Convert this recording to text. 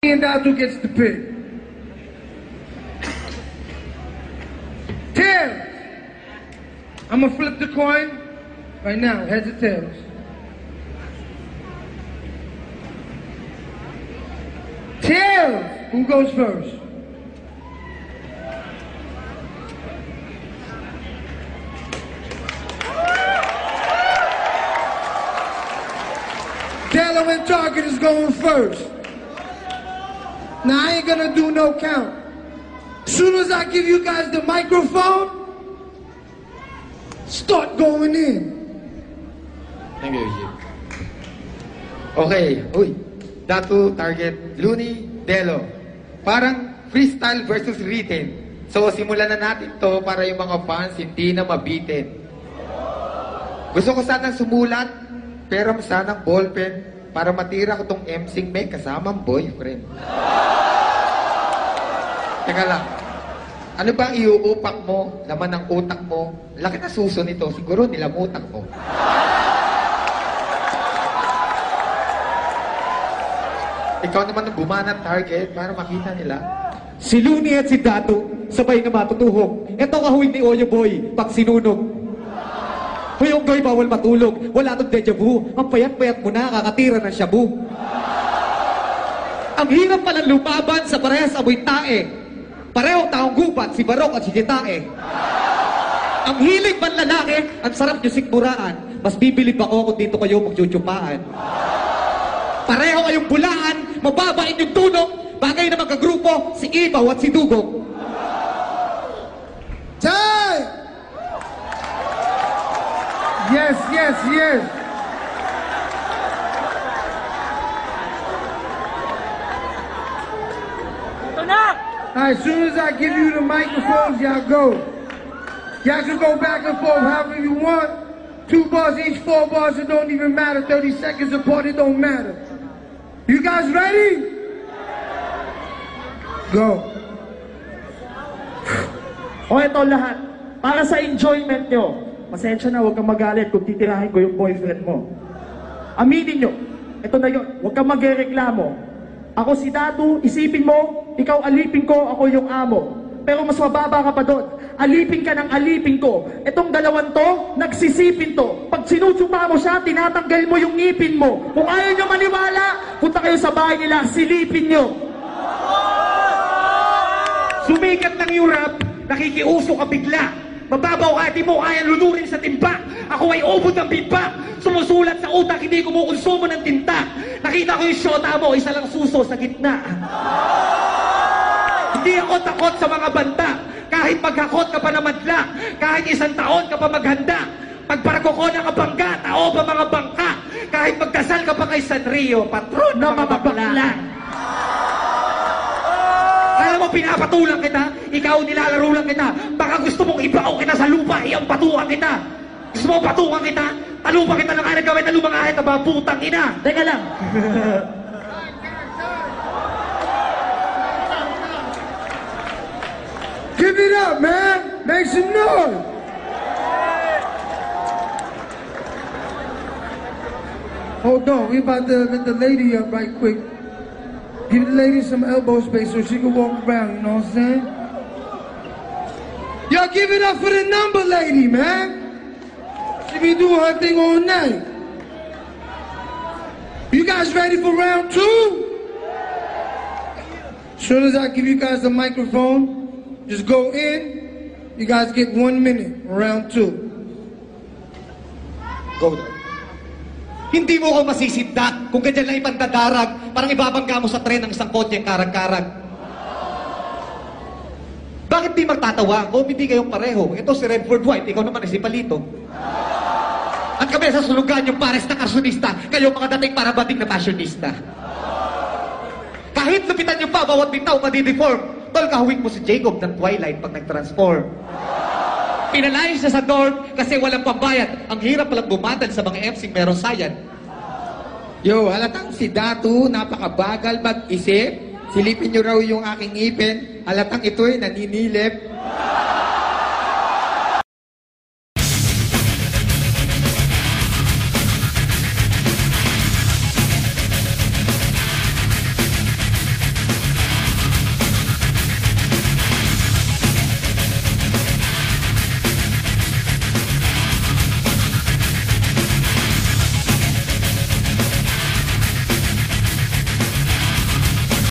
And that's who gets the pick. Tails. I'm gonna flip the coin right now. Heads or tails? Tails. Who goes first? Delaware Target is going first. Now I ain't gonna do no count. Soon as I give you guys the microphone, start going in. Thank you, Jim. Okay, uy. Datu, target, Looney, Delo. Parang freestyle versus written. So, simulan na natin to para yung mga fans hindi na mabitin. Gusto ko sanang sumulat, pero sanang ballpen para matira ko tong MCing may kasamang boyfriend. Teka lang. Ano ba ang iuupak mo? Laman ng utak mo? Laki na suso nito. Siguro nilamutak mo. Ikaw naman ang bumanat target para makita nila. Si Looney at si Datu, sabay na matutuhog. Ito kahawig ni Oyo Boy, pag sinunog. Huyong Goy, bawal matulog. Wala tong deja vu. Ang payat-payat mo na, kakatira ng shabu. Ang hirap palang lumaban sa parehas amoy tae. Pareho taong gubat, si Barok at si Jitae. Ang hilig man lalaki, ang sarap nyo sikmuraan. Mas bibilib ako kung dito kayo magtsutsupaan. Pareho kayong bulaan, mababa inyong tunog. Bagay na magkagrupo, si Ibaw at si Dugong. Time! Yes, yes, yes. Alright, as soon as I give you the microphones, y'all go. Y'all can go back and forth however you want. 2 bars each, 4 bars, it don't even matter. 30 seconds apart, it don't matter. You guys ready? Go. O ito lahat, para sa enjoyment nyo, pasensya na, huwag kang magalit kung titirahin ko yung boyfriend mo. Aminin nyo, ito na yun, huwag kang magreklamo. Ako si Datu, isipin mo, ikaw alipin ko, ako yung amo. Pero mas mababa ka pa doon, alipin ka ng alipin ko. Itong dalawan to, nagsisipin to. Pag sinutsupa mo siya, tinatanggal mo yung ngipin mo. Kung ayaw nyo maniwala, punta kayo sa bahay nila, silipin nyo. Sumikat ng yung rap, nakikiuso ka bigla. Mababaw ka, di mo kaya lunurin sa timba. Ako ay ubod ng bimba. Sumusulat sa utak, hindi kumukonsumo ng tinta. Nakita ko yung shota mo, isa lang suso sa gitna. Hindi ako takot sa mga banta. Kahit maghakot ka pa na madla. Kahit 1 taon ka pa maghanda. Pagbarko ko ng kabangga, tao pa mga bangka. Kahit magdasal ka pa kay Sanrio, patron na mga bakla. Alam mo, pinapatulang kita, ikaw nilalaro lang kita. Baka gusto mong ibaw kita sa lupa, iyang patukan kita. Gusto mo patukan kita, talupa kita ng anak gawin na lumangahit na mga putang ina. Teka lang. Give it up, man. Make some noise. Hold on, we about to let the lady up right quick. Give the lady some elbow space so she can walk around, you know what I'm saying? Y'all give it up for the number lady, man. She be doing her thing all night. You guys ready for round 2? As soon as I give you guys the microphone, just go in. You guys get 1 minute, round 2. Go there. Hindi mo ako masisindak kung ganyan lang ipandadarag, parang ibabangga mo sa tren ng isang kotse karag-karag. Bakit di magtatawa kung hindi kayong pareho? Ito si Redford White, ikaw naman si Palito. At kami sa sulugan yung pares na karsonista, kayo mga dating parabating na fashionista. Kahit lupitan nyo pa, bawat bitaw madideform. Tol, kahawig mo si Jacob ng Twilight pag nag-transform. Pinalayos siya sa dorm kasi walang pambayad. Ang hirap palang bumatad sa mga MC meron sayad. Yo, halatang si Datu, napakabagal mag-isip. Silipin nyo raw yung aking ngipin. Halatang ito'y naninilip.